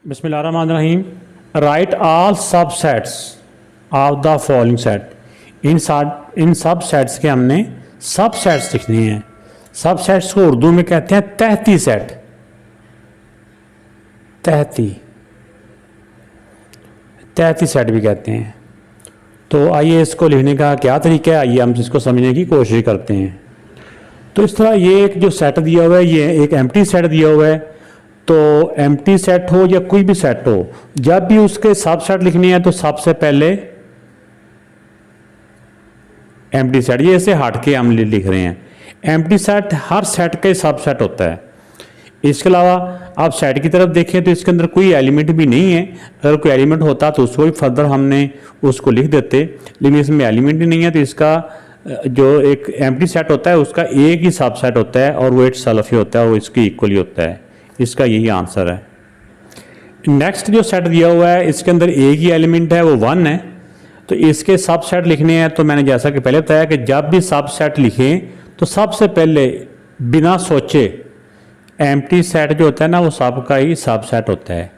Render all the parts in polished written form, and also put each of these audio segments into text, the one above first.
बिस्मिल्लाहिर्रहमानिर्रहीम। Write all subsets of the following set. इन subsets के हमने सब सेट्स लिखने हैं। सब सेट्स को उर्दू में कहते हैं तहती सेट। तहती सेट भी कहते हैं। तो आइए इसको लिखने का क्या तरीका है, आइए हम इसको समझने की कोशिश करते हैं। तो इस तरह ये एक जो सेट दिया हुआ है, ये एक एम्प्टी सेट दिया हुआ है। तो एम्प्टी सेट हो या कोई भी सेट हो, जब भी उसके सब सेट लिखने हैं तो सबसे पहले एम्प्टी सेट, ये ऐसे हट के हम लिख रहे हैं। एम्प्टी सेट हर सेट का सब सेट होता है। इसके अलावा आप सेट की तरफ देखें तो इसके अंदर कोई एलिमेंट भी नहीं है। अगर कोई एलिमेंट होता तो उसको भी फर्दर हमने उसको लिख देते, लेकिन इसमें एलिमेंट ही नहीं है। तो इसका जो एक एम्प्टी सेट होता है उसका एक ही सब सेट होता है और वो इट सेल्फ ही होता है, वो इसके इक्वली होता है। इसका यही आंसर है। नेक्स्ट जो सेट दिया हुआ है इसके अंदर एक ही एलिमेंट है, वो 1 है। तो इसके सब सेट लिखने हैं तो मैंने जैसा कि पहले बताया कि जब भी सब सेट लिखें तो सबसे पहले बिना सोचे एम्प्टी सेट जो होता है ना वो सब का ही सब सेट होता है।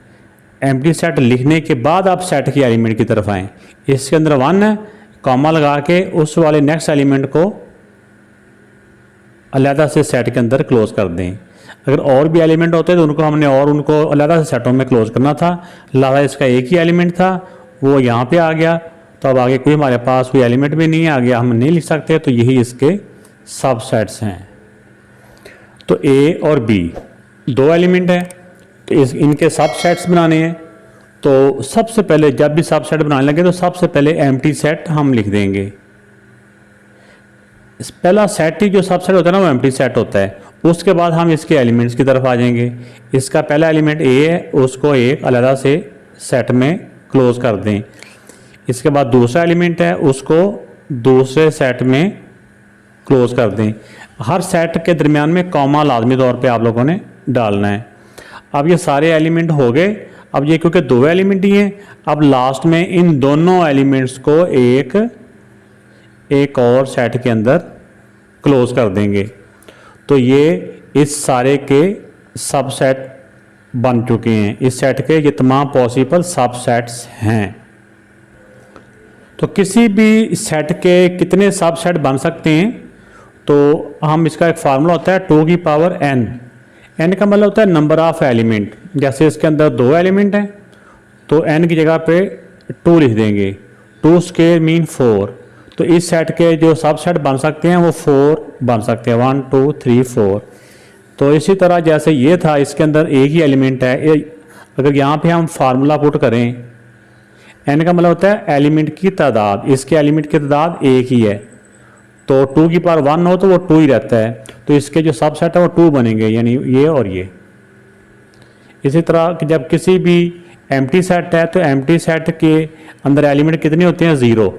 एम्प्टी सेट लिखने के बाद आप सेट के एलिमेंट की तरफ आएँ। इसके अंदर 1 है, कॉमा लगा के उस वाले नेक्स्ट एलिमेंट को अलहदा से सेट के अंदर क्लोज कर दें। अगर और भी एलिमेंट होते तो उनको अलहदा से सेटों में क्लोज करना था। लिहाजा इसका एक ही एलिमेंट था, वो यहाँ पे आ गया। तो अब आगे कोई हमारे पास कोई एलिमेंट भी नहीं है, आगे हम नहीं लिख सकते। तो यही इसके सब सेट्स हैं। तो ए और बी 2 एलिमेंट हैं, तो इनके सब सेट्स बनाने हैं। तो सबसे पहले जब भी सब सेट बनाने लगे तो सबसे पहले एम्प्टी सेट हम लिख देंगे। पहला सेट ही जो सब सेट होता है ना वो एम्प्टी सेट होता है। उसके बाद हम इसके एलिमेंट्स की तरफ आ जाएंगे। इसका पहला एलिमेंट ए है, उसको एक अलग से सेट में क्लोज कर दें। इसके बाद दूसरा एलिमेंट है, उसको दूसरे सेट में क्लोज कर दें। हर सेट के दरमियान में कॉमा लाजमी तौर पे आप लोगों ने डालना है। अब ये सारे एलिमेंट हो गए। अब ये क्योंकि 2 एलिमेंट ही हैं, अब लास्ट में इन दोनों एलिमेंट्स को एक और सेट के अंदर क्लोज कर देंगे। तो ये इस सारे के सब सेट बन चुके हैं। इस सेट के ये तमाम पॉसिबल सब सेट्स हैं। तो किसी भी सेट के कितने सब सेट बन सकते हैं, तो हम इसका एक फार्मूला होता है 2 की पावर n। n का मतलब होता है नंबर ऑफ एलिमेंट। जैसे इसके अंदर 2 एलिमेंट हैं तो n की जगह पे 2 लिख देंगे। 2 स्क्वायर मीन 4। तो इस सेट के जो सब सेट बन सकते हैं वो 4 बन सकते हैं, 1 2 3 4। तो इसी तरह जैसे ये था, इसके अंदर एक ही एलिमेंट है। अगर यहाँ पे हम फार्मूला पुट करें, n का मतलब होता है एलिमेंट की तादाद। इसके एलिमेंट की तादाद एक ही है, तो 2 की पावर 1 हो तो वो 2 ही रहता है। तो इसके जो सब सेट है वो 2 बनेंगे, यानी ये और ये। इसी तरह जब किसी भी एम्प्टी सेट है तो एम्प्टी सेट के अंदर एलिमेंट कितने होते हैं, 0।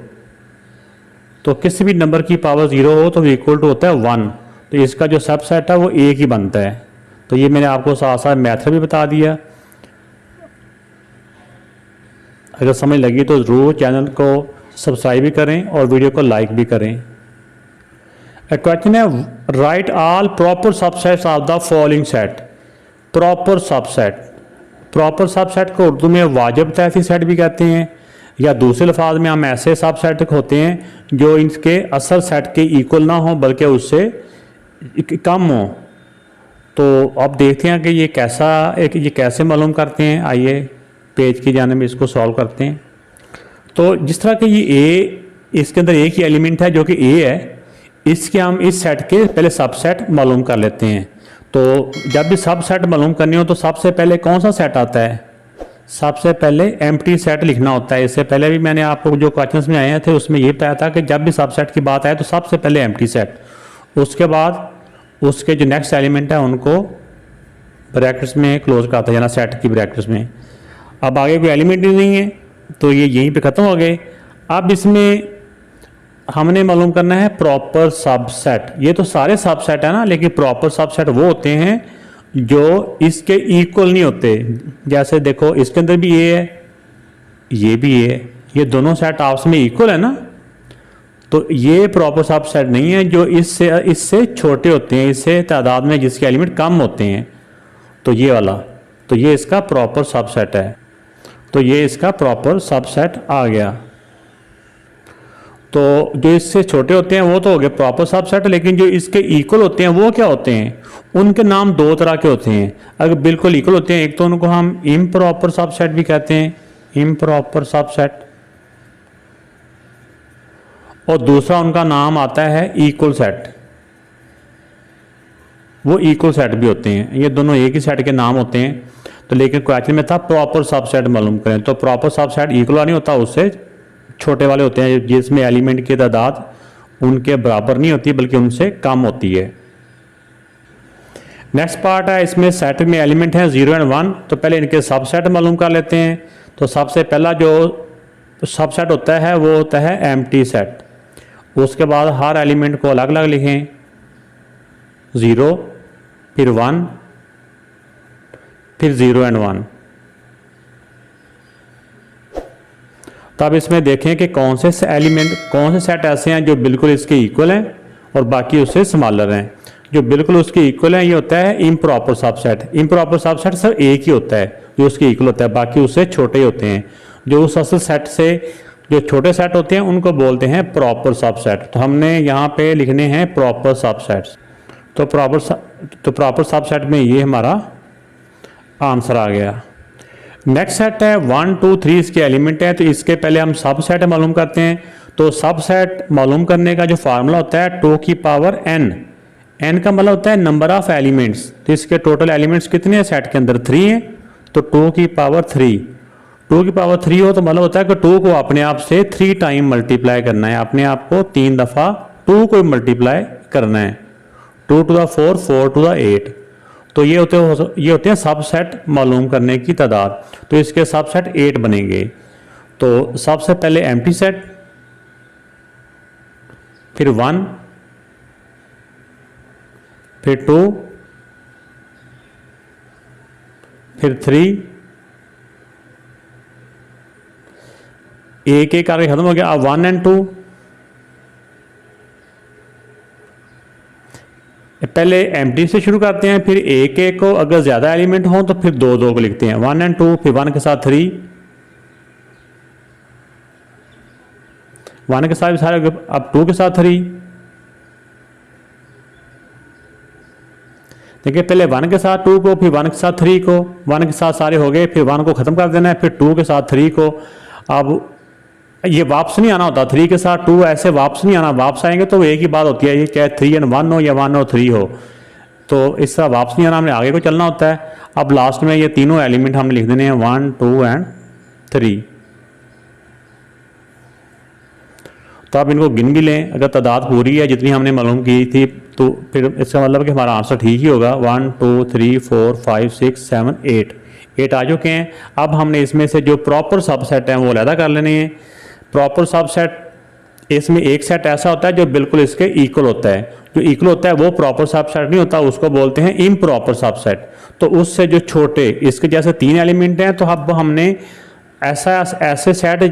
तो किसी भी नंबर की पावर 0 हो तो इक्वल टू होता है 1। तो इसका जो सब सेट है वो एक ही बनता है। तो ये मैंने आपको साथ साथ मैथड भी बता दिया। अगर समझ लगी तो ज़रूर चैनल को सब्सक्राइब भी करें और वीडियो को लाइक भी करें। क्वेश्चन है, right all proper subsets of the following set. Proper subset, proper subset को उर्दू में वाजिब तहती सेट भी कहते हैं, या दूसरे लफाज में हम ऐसे सब सेट होते हैं जो इनके असल सेट के इक्वल ना हो बल्कि उससे कम हो। तो अब देखते हैं कि ये कैसे मालूम करते हैं। आइए पेज की जाने में इसको सॉल्व करते हैं। तो जिस तरह कि ये ए, इसके अंदर एक ही एलिमेंट है जो कि ए है, इसके हम इस सेट के पहले सबसेट मालूम कर लेते हैं। तो जब भी सबसेट मालूम करनी हो तो सबसे पहले कौन सा सेट आता है, सबसे पहले एम्प्टी सेट लिखना होता है। इससे पहले भी मैंने आपको जो क्वेश्चंस में आए थे उसमें ये पाया था कि जब भी सबसेट की बात आए तो सबसे पहले एम्प्टी सेट, उसके बाद उसके जो नेक्स्ट एलिमेंट है उनको ब्रैकेट्स में क्लोज करता है, यानी सेट की ब्रैकेट्स में। अब आगे कोई एलिमेंट ही नहीं है तो ये यहीं पे ख़त्म हो गए। अब इसमें हमने मालूम करना है प्रॉपर सबसेट। ये तो सारे सबसेट है ना, लेकिन प्रॉपर सबसेट वो होते हैं जो इसके इक्वल नहीं होते। जैसे देखो इसके अंदर भी ये है, ये भी ये है, ये दोनों सेट आपस में इक्वल है ना। तो ये प्रॉपर सबसेट नहीं है जो इससे छोटे होते हैं, इससे तादाद में जिसके एलिमेंट कम होते हैं। तो ये वाला, तो तो ये इसका प्रॉपर सबसेट है। तो ये इसका प्रॉपर सबसेट आ गया। तो जो इससे छोटे होते हैं वो तो हो गए प्रॉपर सबसेट, लेकिन जो इसके इक्वल होते हैं वो क्या होते हैं? उनके नाम दो तरह के होते हैं। अगर बिल्कुल इक्वल होते हैं, एक तो उनको हम इम्प्रॉपर सबसेट भी कहते हैं, इम्प्रॉपर सबसेट, और दूसरा उनका नाम आता है इक्वल सेट। वो इक्वल सेट भी होते हैं। ये दोनों एक ही सेट के नाम होते हैं। तो लेकिन क्वेश्चन में था प्रॉपर सबसेट मालूम करें, तो प्रॉपर सबसेट इक्वल नहीं होता, उससे छोटे वाले होते हैं जिसमें एलिमेंट की तादाद उनके बराबर नहीं होती बल्कि उनसे कम होती है। नेक्स्ट पार्ट है, इसमें सेट में एलिमेंट हैं 0 और 1। तो पहले इनके सबसेट मालूम कर लेते हैं। तो सबसे पहला जो सबसेट होता है वो होता है एम्प्टी सेट। उसके बाद हर एलिमेंट को अलग अलग लिखें, 0 फिर 1 फिर 0 और 1। तब इसमें देखें कि कौन से सेट ऐसे हैं जो बिल्कुल इसके इक्वल हैं और बाकी उससे स्मॉलर हैं। जो बिल्कुल उसके इक्वल हैं ये होता है इम्प्रॉपर सबसेट। इम्प्रॉपर सबसेट सिर्फ एक ही होता है जो उसके इक्वल होता है, बाकी उससे छोटे ही होते हैं। जो उस असल सेट से जो छोटे सेट होते हैं उनको बोलते हैं प्रॉपर सबसेट। तो हमने यहाँ पे लिखने हैं प्रॉपर सबसेट्स। तो प्रॉपर सबसेट में ये हमारा आंसर आ गया। नेक्स्ट सेट है 1 2 3 इसके एलिमेंट हैं। तो इसके पहले हम सबसेट मालूम करते हैं। तो सबसेट मालूम करने का जो फार्मूला होता है 2 की पावर n। n का मतलब होता है नंबर ऑफ एलिमेंट्स। तो इसके टोटल एलिमेंट्स कितने हैं सेट के अंदर? 3 हैं। तो 2 की पावर 3, 2 की पावर 3 हो तो मतलब होता है कि 2 को अपने आप से 3 टाइम मल्टीप्लाई करना है। अपने आप को 3 दफ़ा 2 को मल्टीप्लाई करना है। 2 to the 4, 4 to the 8। तो ये होते हैं सबसेट मालूम करने की तादाद। तो इसके सबसेट 8 बनेंगे। तो सबसे पहले एम्प्टी सेट, फिर 1, फिर 2, फिर 3, एक एक करके खत्म हो गया। अब 1 और 2। पहले एम्प्टी से शुरू करते हैं, फिर एक एक को, अगर ज़्यादा एलिमेंट हो तो फिर 2 2 को लिखते हैं। 1 और 2, फिर 1 के साथ 3, 1 के साथ सारे, अब 2 के साथ 3। देखिए पहले 1 के साथ 2 को, फिर 1 के साथ 3 को, 1 के साथ सारे हो गए, फिर 1 को ख़त्म कर देना है, फिर 2 के साथ 3 को। अब ये वापस नहीं आना होता, 3 के साथ 2 ऐसे वापस नहीं आना। वापस आएंगे तो एक ही बात होती है, ये चाहे 3 और 1 हो या 1 और 3 हो, तो इस तरह वापस नहीं आना, हमने आगे को चलना होता है। अब लास्ट में ये तीनों एलिमेंट हमने लिख देने हैं 1 2 और 3। तो आप इनको गिन भी लें, अगर तादाद पूरी है जितनी हमने मालूम की थी तो फिर इसका मतलब कि हमारा आंसर ठीक ही होगा। 1 2 3 4 5 6 7 8 आ चुके हैं। अब हमने इसमें से जो प्रॉपर सबसेट हैं वो अलग कर लेने हैं। प्रॉपर सबसेट, इसमें एक सेट ऐसा होता है जो बिल्कुल इसके इक्वल होता है। जो इक्वल होता है वो प्रॉपर सबसेट नहीं होता, उसको बोलते हैं इम्प्रॉपर सबसेट। तो उससे जो छोटे, इसके जैसे 3 एलिमेंट हैं, तो अब हमने ऐसे सेट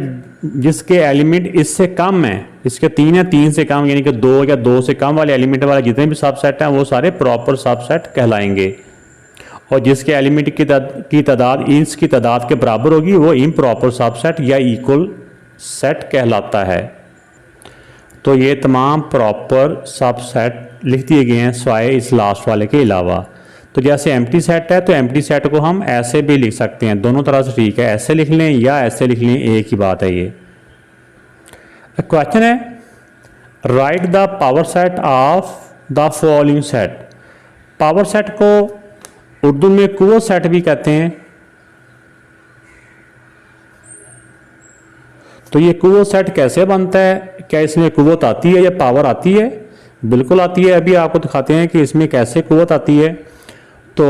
जिसके एलिमेंट इससे कम हैं, इसके 3 या 3 से कम, यानी कि 2 या 2 से कम वाले एलिमेंट वाले जितने भी सबसेट हैं वो सारे प्रॉपर सबसेट कहलाएंगे। और जिसके एलिमेंट की तादाद इसकी तादाद के बराबर होगी वो इम्प्रॉपर सबसेट या इक्वल सेट कहलाता है। तो ये तमाम प्रॉपर सबसेट लिख दिए गए हैं स्वाय इस लास्ट वाले के अलावा। तो जैसे एम्प्टी सेट है तो एम्प्टी सेट को हम ऐसे भी लिख सकते हैं, दोनों तरह से ठीक है, ऐसे लिख लें या ऐसे लिख लें, एक ही बात है। ये क्वेश्चन है, right the power set of the following set. Power set को उर्दू में कुव्वत सेट भी कहते हैं। तो ये कुव्वत सेट कैसे बनता है? क्या इसमें कुव्वत आती है या पावर आती है? बिल्कुल आती है। अभी आपको दिखाते हैं कि इसमें कैसे कुव्वत आती है। तो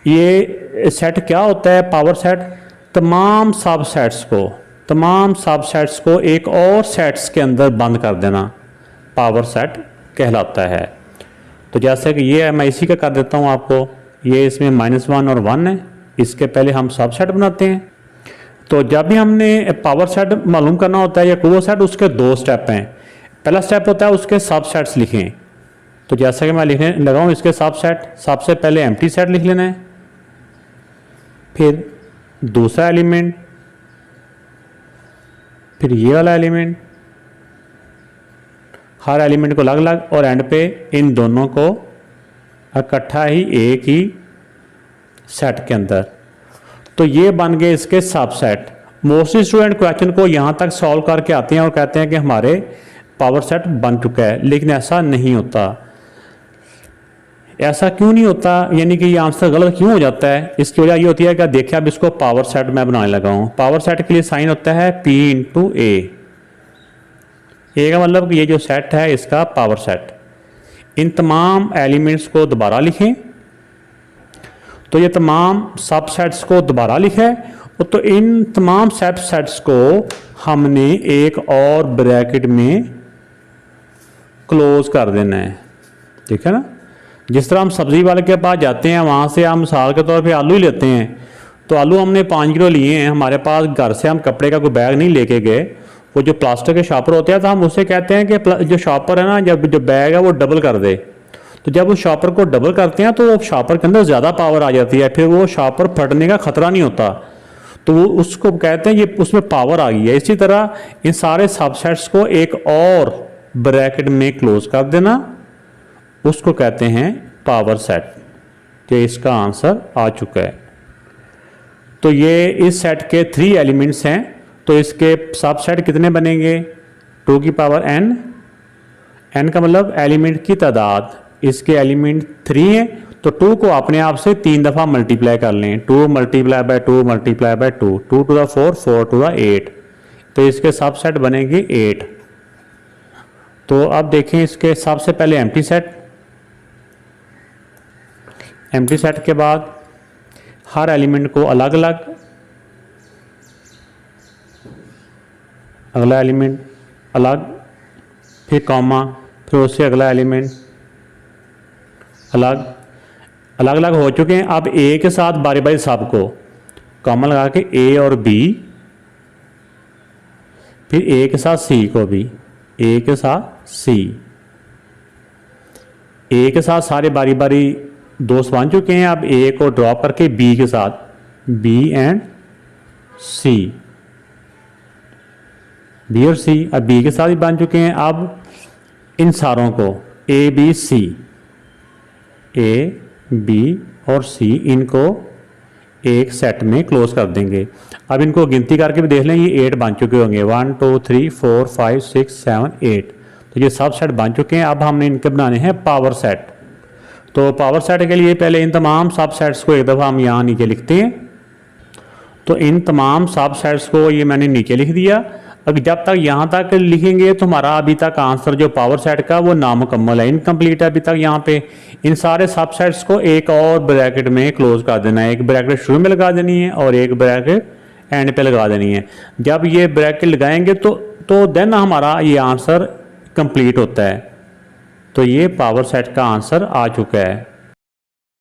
ये सेट क्या होता है? पावर सेट तमाम सबसेट्स को एक और सेट्स के अंदर बंद कर देना पावर सेट कहलाता है। तो जैसे कि ये है, मैं इसी का कर देता हूँ आपको। ये इसमें -1 और 1 है, इसके पहले हम सबसेट बनाते हैं। तो जब भी हमने पावर सेट मालूम करना होता है या कुव्वत सेट, उसके 2 स्टेप हैं। पहला स्टेप होता है उसके सबसेट्स लिखें। तो जैसा कि मैं लिखने लगा हूँ इसके सबसेट, सबसे पहले एम्प्टी सेट लिख लेना है। फिर दूसरा एलिमेंट, फिर ये वाला एलिमेंट, हर एलिमेंट को अलग अलग, और एंड पे इन दोनों को इकट्ठा ही एक ही सेट के अंदर। तो ये बन गए इसके सबसेट। मोस्टली स्टूडेंट क्वेश्चन को यहाँ तक सॉल्व करके आते हैं और कहते हैं कि हमारे पावर सेट बन चुका है, लेकिन ऐसा नहीं होता। ऐसा क्यों नहीं होता, यानी कि ये आंसर गलत क्यों हो जाता है? इसकी वजह ये होती है कि देखिए अब इसको पावर सेट मैं बनाने लगा हूँ। पावर सेट के लिए साइन होता है P इंटू ए का मतलब कि ये जो सेट है इसका पावर सेट। इन तमाम एलिमेंट्स को दोबारा लिखें, तो ये तमाम सबसेट्स को दोबारा लिखा है, तो इन तमाम सबसेट्स को हमने एक और ब्रैकेट में क्लोज कर देना है, ठीक है ना। जिस तरह हम सब्जी वाले के पास जाते हैं, वहाँ से हम मिसाल के तौर पे आलू ही लेते हैं, तो आलू हमने 5 किलो लिए हैं, हमारे पास घर से हम कपड़े का कोई बैग नहीं लेके गए, वो जो प्लास्टिक के शॉपर होते हैं, तो हम उससे कहते हैं कि जो शॉपर है ना, जब जो बैग है वो डबल कर दे। तो जब उस शॉपर को डबल करते हैं तो वो शॉपर के अंदर ज़्यादा पावर आ जाती है, फिर वो शॉपर फटने का खतरा नहीं होता, तो वो उसको कहते हैं ये उसमें पावर आ गई है। इसी तरह इन सारे सबसेट्स को एक और ब्रैकेट में क्लोज कर देना, उसको कहते हैं पावर सेट। तो इसका आंसर आ चुका है। तो ये इस सेट के 3 एलिमेंट्स हैं, तो इसके सबसेट कितने बनेंगे? 2 की पावर n का मतलब एलिमेंट की तादाद। इसके एलिमेंट 3 हैं, तो 2 को अपने आप से 3 दफ़ा मल्टीप्लाई कर लें। 2 multiply by 2 multiply by 2, 2 to the 4, 4 to the 8, तो इसके सबसेट बनेंगे 8। तो अब देखें इसके सबसे पहले एम्प्टी सेट। एम्प्टी सेट के बाद हर एलिमेंट को अलग अलग, अगला एलिमेंट अलग, फिर कॉमा, फिर उससे अगला एलिमेंट अलग, अलग अलग हो चुके हैं। अब ए के साथ बारी बारी सब को कॉमा लगा के ए और बी, फिर ए के साथ सी को भी, ए के साथ सी, ए के साथ सारे बारी बारी दोस्त बन चुके हैं। अब ए को ड्रॉप करके बी के साथ, बी एंड सी, बी और सी अब बी के साथ ही बन चुके हैं। अब इन सारों को A B C, A B और सी, इनको एक सेट में क्लोज कर देंगे। अब इनको गिनती करके भी देख लें, ये 8 बन चुके होंगे, 1 2 3 4 5 6 7 8, तो ये सब सेट बन चुके हैं। अब हमने इनके बनाने हैं पावर सेट। तो पावर सेट के लिए पहले इन तमाम सब सेट्स को एक दफ़ा हम यहाँ नीचे लिखते हैं। तो इन तमाम सब सेट्स को ये मैंने नीचे लिख दिया। अब जब तक यहाँ तक लिखेंगे तो हमारा अभी तक आंसर जो पावर सेट का वो नामुकम्मल है, इनकम्प्लीट है अभी तक। यहाँ पे इन सारे सबसेट्स को एक और ब्रैकेट में क्लोज कर देना है। एक ब्रैकेट शुरू में लगा देनी है और एक ब्रैकेट एंड पे लगा देनी है। जब ये ब्रैकेट लगाएंगे तो देन हमारा ये आंसर कंप्लीट होता है। तो ये पावर सेट का आंसर आ चुका है।